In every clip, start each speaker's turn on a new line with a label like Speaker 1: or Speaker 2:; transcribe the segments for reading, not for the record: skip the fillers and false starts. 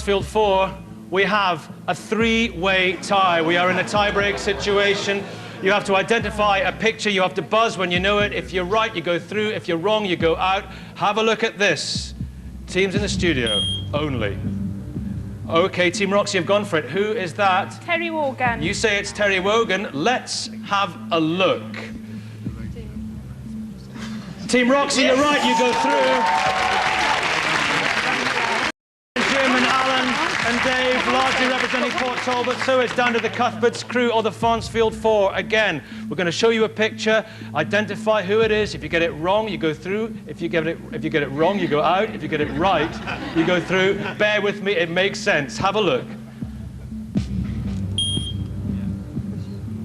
Speaker 1: Field 4, we have a three-way tie. We are in a tie-break situation. You have to identify a picture. You have to buzz when you know it. If you're right, you go through. If you're wrong, you go out. Have a look at this. Teams in the studio only. Okay, Team Roxy have gone for it. Who is that?
Speaker 2: Terry Wogan.
Speaker 1: You say it's Terry Wogan. Let's have a look. Team Roxy, you're right. You go through. And Dave, largely representing Port Talbot, so it's down to the Cuthberts crew or the Farnsfield 4. Again, we're going to show you a picture, identify who it is. If you get it wrong, you go through. If you get it wrong, you go out. If you get it right, you go through. Bear with me, it makes sense. Have a look.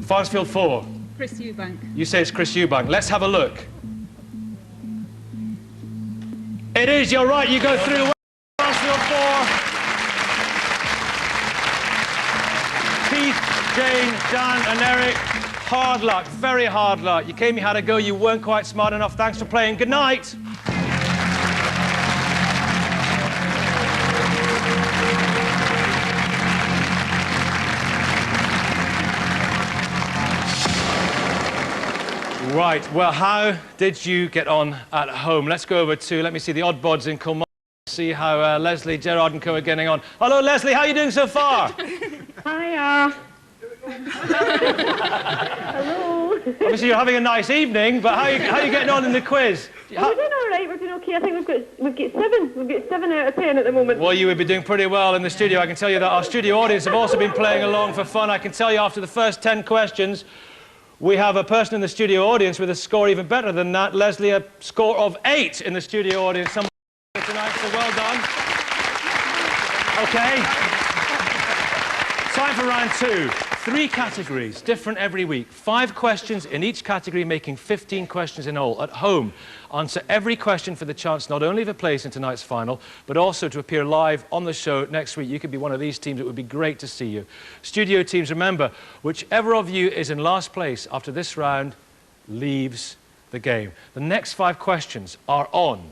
Speaker 1: Farnsfield 4.
Speaker 2: Chris Eubank.
Speaker 1: You say it's Chris Eubank. Let's have a look. It is, you're right, you go through. Farnsfield 4. Keith, Jane, Dan and Eric, hard luck, very hard luck. You came, you had a go, you weren't quite smart enough. Thanks for playing. Good night. Right, well, how did you get on at home? Let's go over to, let me see, the odd bods in Kilmarnock. See how Leslie, Gerard and co are getting on. Hello, Leslie, how are you doing so far?
Speaker 3: Hiya. Hello.
Speaker 1: Obviously, you're having a nice evening, but how are you getting on in the quiz?
Speaker 3: We're doing all right. We're doing okay. I think we've got 7. We've got 7 out of 10 at the moment.
Speaker 1: Well, you would be doing pretty well in the studio. I can tell you that our studio audience have also been playing along for fun. I can tell you after the first 10 questions, we have a person in the studio audience with a score even better than that. Leslie, a score of 8 in the studio audience. Someone tonight, so well done. Okay. Time for round 2. 3 categories, different every week. 5 questions in each category, making 15 questions in all. At home, answer every question for the chance not only of a place in tonight's final, but also to appear live on the show next week. You could be one of these teams. It would be great to see you. Studio teams, remember, whichever of you is in last place after this round leaves the game. The next 5 questions are on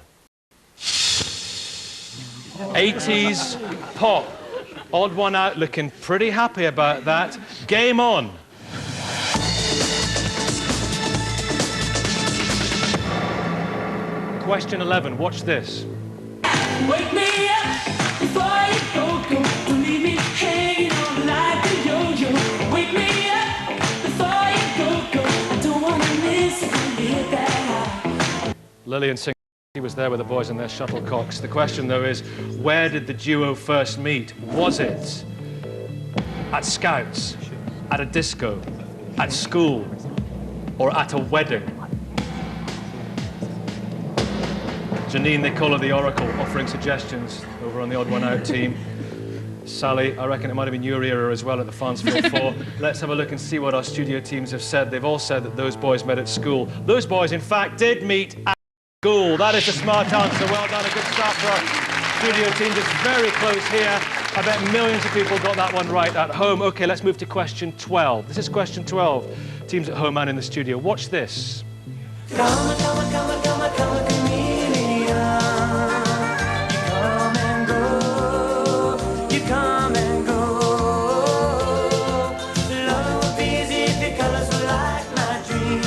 Speaker 1: 80s pop. Odd one out, looking pretty happy about that. Game on. Question 11, watch this.
Speaker 4: Wake me up before you go. Don't leave me hanging on like a yo-yo. Wake me up before you go. I don't want to miss it when you hit that high.
Speaker 1: Lillian Singer. He was there with the boys and their shuttlecocks. The question, though, is where did the duo first meet? Was it at Scouts, at a disco, at school, or at a wedding? Janine, they call her the Oracle, offering suggestions over on the Odd One Out team. Sally, I reckon it might have been your era as well at the Farnsfield 4. Let's have a look and see what our studio teams have said. They've all said that those boys met at school. Those boys, in fact, did meet at school. That is a smart answer. Well done. A good start for our studio teams. It's very close here. I bet millions of people got that one right at home. OK, let's move to question 12. This is question 12. Teams at home and in the studio. Watch this.
Speaker 4: Come a chameleon. You come and go. You come and go. Love would be easy if your colors were like my dream.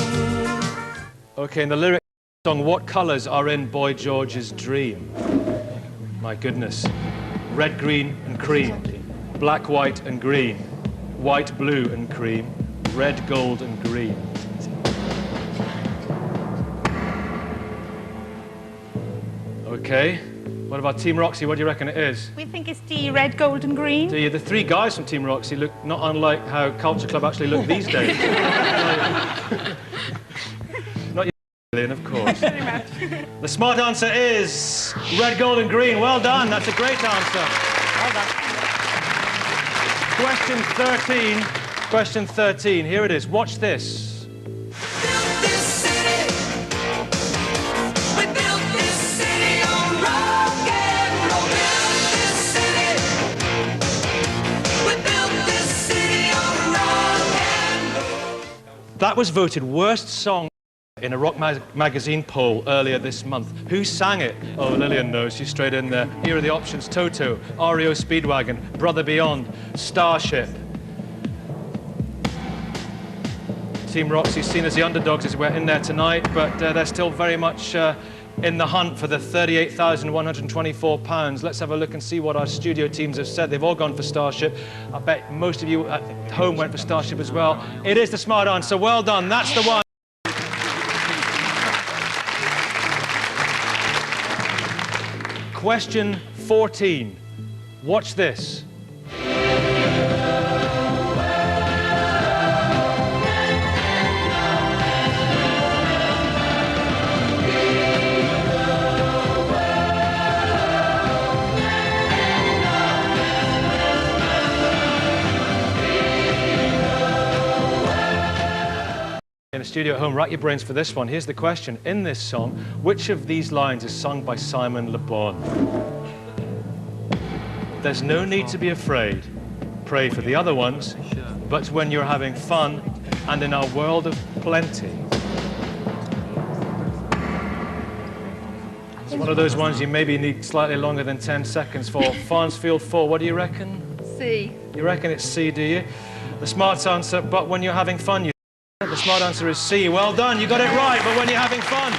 Speaker 1: OK, in the lyric song, what colours are in Boy George's Dream? My goodness. Red, green and cream. Black, white and green. White, blue and cream. Red, gold and green. OK. What about Team Roxy? What do you reckon it is?
Speaker 2: We think it's D, red, gold and green.
Speaker 1: The 3 guys from Team Roxy look not unlike how Culture Club actually look these days. Of course. The smart answer is red, gold and green. Well done. That's a great answer. Well done. Question 13. Question 13. Here it is. Watch this.
Speaker 4: Built this city. We built this city on rock and roll. Built this city. We built this city on rock and roll.
Speaker 1: That was voted worst song in a rock magazine poll earlier this month. Who sang it? Oh, Lillian knows. She's straight in there. Here are the options. Toto, REO Speedwagon, Brother Beyond, Starship. Team Roxy seen as the underdogs as we're in there tonight, but they're still very much in the hunt for the £38,124. Let's have a look and see what our studio teams have said. They've all gone for Starship. I bet most of you at home went for Starship as well. It is the smart answer. Well done. That's the one. Question 14. Watch this. In the studio at home, rack your brains for this one. Here's the question. In this song, which of these lines is sung by Simon Le Bon? There's no need to be afraid. Pray for the other ones, but when you're having fun and in our world of plenty. It's one of those ones you maybe need slightly longer than 10 seconds for. Farnsfield 4, what do you reckon?
Speaker 2: C.
Speaker 1: You reckon it's C, do you? The smart answer, but when you're having fun, you... The smart answer is C. Well done, you got it right, but when you're having fun.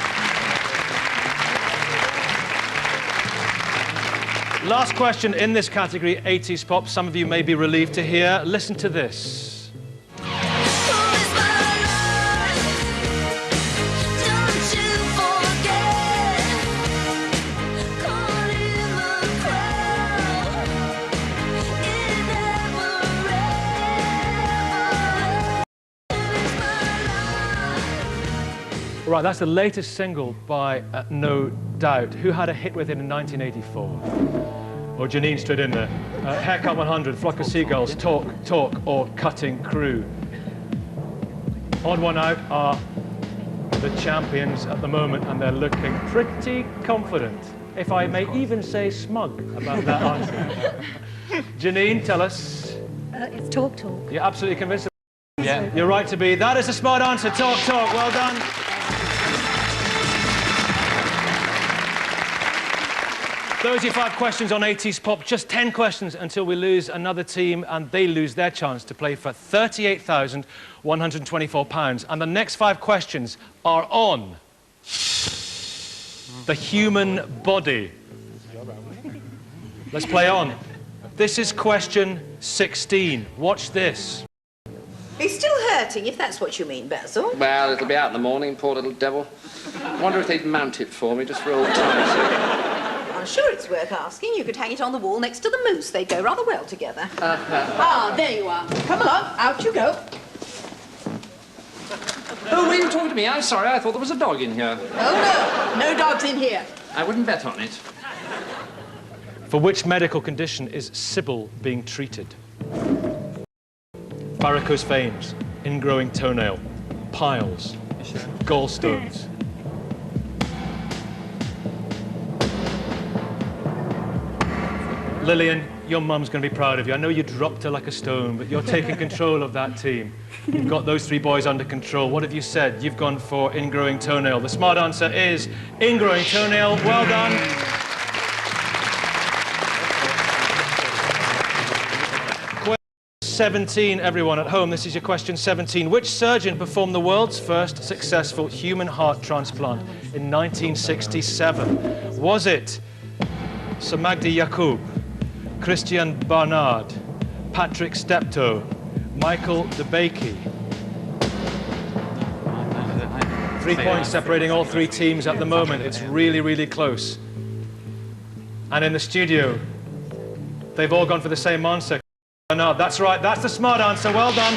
Speaker 1: Last question in this category, 80s pop. Some of you may be relieved to hear. Listen to this. Right, that's the latest single by No Doubt. Who had a hit with it in 1984? Or Janine straight in there. Haircut 100, Flock of Seagulls, Talk, Talk, or Cutting Crew. Odd One Out are the champions at the moment, and they're looking pretty confident, if I may even say smug, about that answer. Janine, tell us.
Speaker 5: It's Talk, Talk.
Speaker 1: You're absolutely convinced? Yeah, you're right to be. That is a smart answer. Talk, Talk. Well done. 35 questions on 80s pop, just 10 questions until we lose another team and they lose their chance to play for £38,124. And the next 5 questions are on the human body. Let's play on. This is question 16. Watch this.
Speaker 6: He's still hurting, if that's what you mean, Basil.
Speaker 7: Well, it'll be out in the morning, poor little devil. I wonder if they'd mount it for me, just for old time's sake.
Speaker 6: I'm sure it's worth asking. You could hang it on the wall next to the moose. They'd go rather well together. Ah, there you are. Come along, out you go.
Speaker 7: Oh, were you talking to me? I'm sorry, I thought there was a dog in here.
Speaker 6: Oh, no. No dogs in here.
Speaker 7: I wouldn't bet on it.
Speaker 1: For which medical condition is Sybil being treated? Varicose veins, ingrowing toenail, piles, gallstones. Lillian, your mum's going to be proud of you. I know you dropped her like a stone, but you're taking control of that team. You've got those 3 boys under control. What have you said? You've gone for ingrowing toenail. The smart answer is ingrowing toenail. Well done. Question 17, everyone at home. This is your question 17. Which surgeon performed the world's first successful human heart transplant in 1967? Was it Sir Magdi Yacoub, Christian Barnard, Patrick Steptoe, Michael DeBakey? 3 points separating all 3 teams at the moment. It's really, really close. And in the studio, they've all gone for the same answer. Barnard, that's right, that's the smart answer. Well done.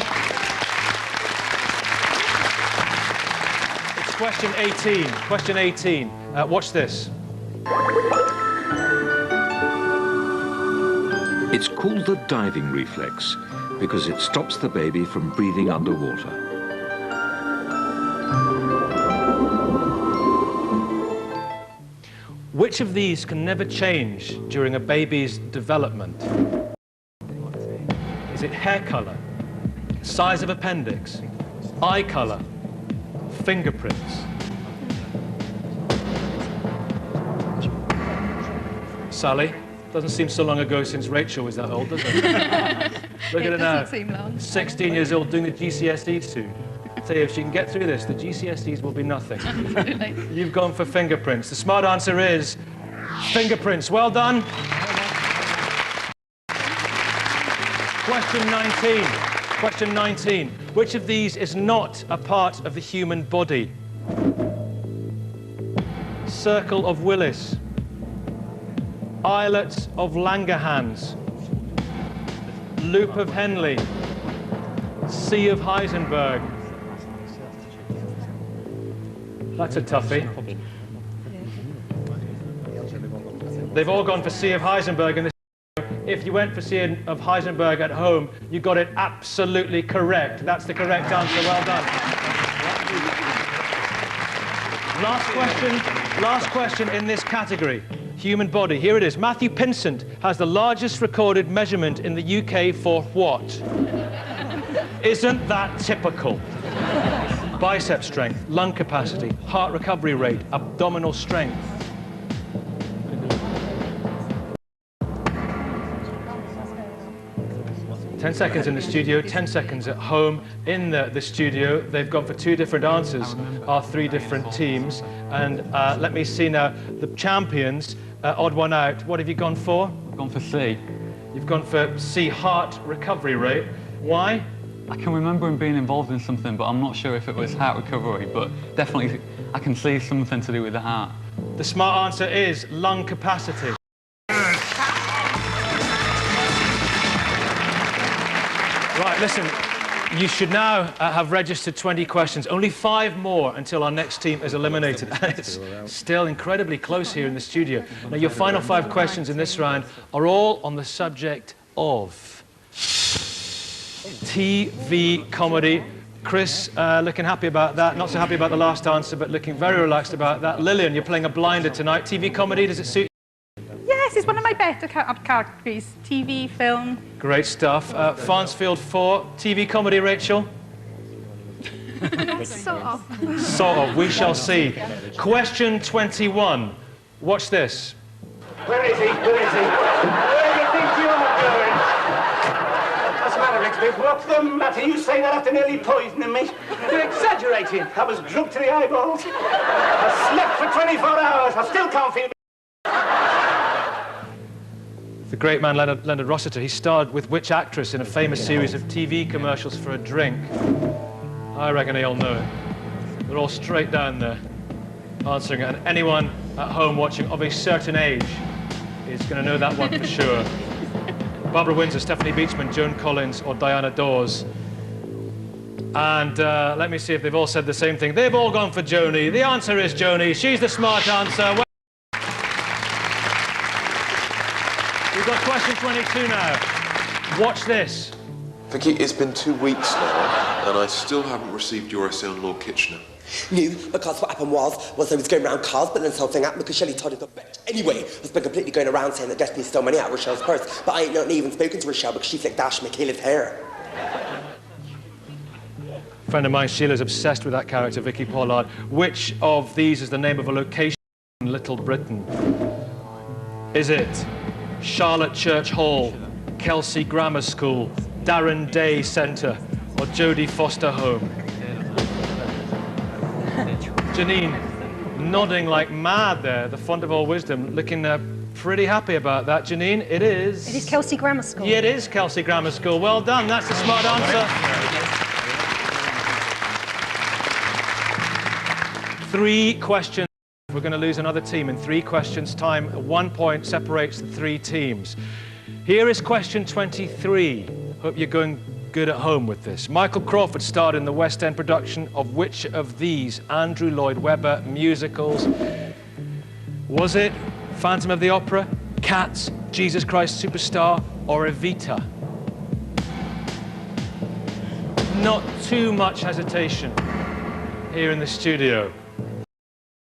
Speaker 1: It's question 18. Question 18. Watch this.
Speaker 8: It's called the diving reflex because it stops the baby from breathing underwater.
Speaker 1: Which of these can never change during a baby's development? Is it hair color, size of appendix, eye color, fingerprints. Sally, doesn't seem so long ago since Rachel was that old, does it? Look at her now.
Speaker 2: Doesn't seem long.
Speaker 1: 16 years old, doing the GCSEs soon. Say if she can get through this, the GCSEs will be nothing. You've gone for fingerprints. The smart answer is fingerprints. Well done. Question 19. Question 19. Which of these is not a part of the human body? Circle of Willis. Islet of Langerhans. Loop of Henley. Sea of Heisenberg. That's a toughie. They've all gone for Sea of Heisenberg in this. If you went for Sea of Heisenberg at home, you got it absolutely correct. That's the correct answer. Well done. Last question in this category. Human body. Here it is. Matthew Pinsent has the largest recorded measurement in the UK for what? Isn't that typical? Bicep strength, lung capacity, heart recovery rate, abdominal strength. Ten seconds in the studio, 10 seconds at home. In the studio, they've gone for two different answers, our three different teams. And let me see now, the champions, odd one out. What have you gone for?
Speaker 5: I've gone for C.
Speaker 1: You've gone for C, heart recovery rate. Why?
Speaker 5: I can remember him being involved in something, but I'm not sure if it was heart recovery, but definitely I can see something to do with the heart.
Speaker 1: The smart answer is lung capacity. Right, listen, you should now have registered 20 questions. Only 5 more until our next team is eliminated. It's still incredibly close here in the studio. Now, your final 5 questions in this round are all on the subject of TV comedy. Chris, looking happy about that. Not so happy about the last answer, but looking very relaxed about that. Lillian, you're playing a blinder tonight. TV comedy, does it suit you?
Speaker 2: Yes, it's one of my better categories. TV, film.
Speaker 1: Great stuff. Farnsfield 4, TV comedy, Rachel?
Speaker 2: Sort of.
Speaker 1: Sort of, we shall see. Question 21. Watch this.
Speaker 9: Where is he? Where is he? Where do you think you are going? What's the matter, Rigsby? What's the matter? You say that after nearly poisoning me? You're exaggerating. I was drunk to the eyeballs. I slept for 24 hours. I still can't feel.
Speaker 1: The great man Leonard Rossiter, he starred with which actress in a famous series of TV commercials for a drink? I reckon they all know it. They're all straight down there answering it, and anyone at home watching of a certain age is going to know that one for sure. Barbara Windsor, Stephanie Beachman, Joan Collins, or Diana Dawes. And let me see if they've all said the same thing. They've all gone for Joni. The answer is Joni. She's the smart answer. We've got question 22 now. Watch this.
Speaker 10: Vicky, it's been 2 weeks now, and I still haven't received your essay on Lord Kitchener.
Speaker 11: No, because what happened was I was going around cars, but then something happened because Shelley told us to bitch. Anyway, I've been completely going around saying that Destiny stole money out of Rochelle's purse, but I ain't not even spoken to Rochelle because she flicked Ash Michaela's hair.
Speaker 1: A friend of mine, Sheila's obsessed with that character, Vicky Pollard. Which of these is the name of a location in Little Britain? Is it Charlotte Church Hall, Kelsey Grammar School, Darren Day Centre, or Jodie Foster Home? Janine, nodding like mad there, the font of all wisdom, looking pretty happy about that. Janine, it is...
Speaker 12: It is Kelsey Grammar School.
Speaker 1: Yeah, it is Kelsey Grammar School. Well done, that's the smart answer. 3 questions. We're going to lose another team in 3 questions' time. 1 point separates the 3 teams. Here is question 23. Hope you're going good at home with this. Michael Crawford starred in the West End production of which of these Andrew Lloyd Webber musicals? Was it Phantom of the Opera, Cats, Jesus Christ Superstar, or Evita? Not too much hesitation here in the studio.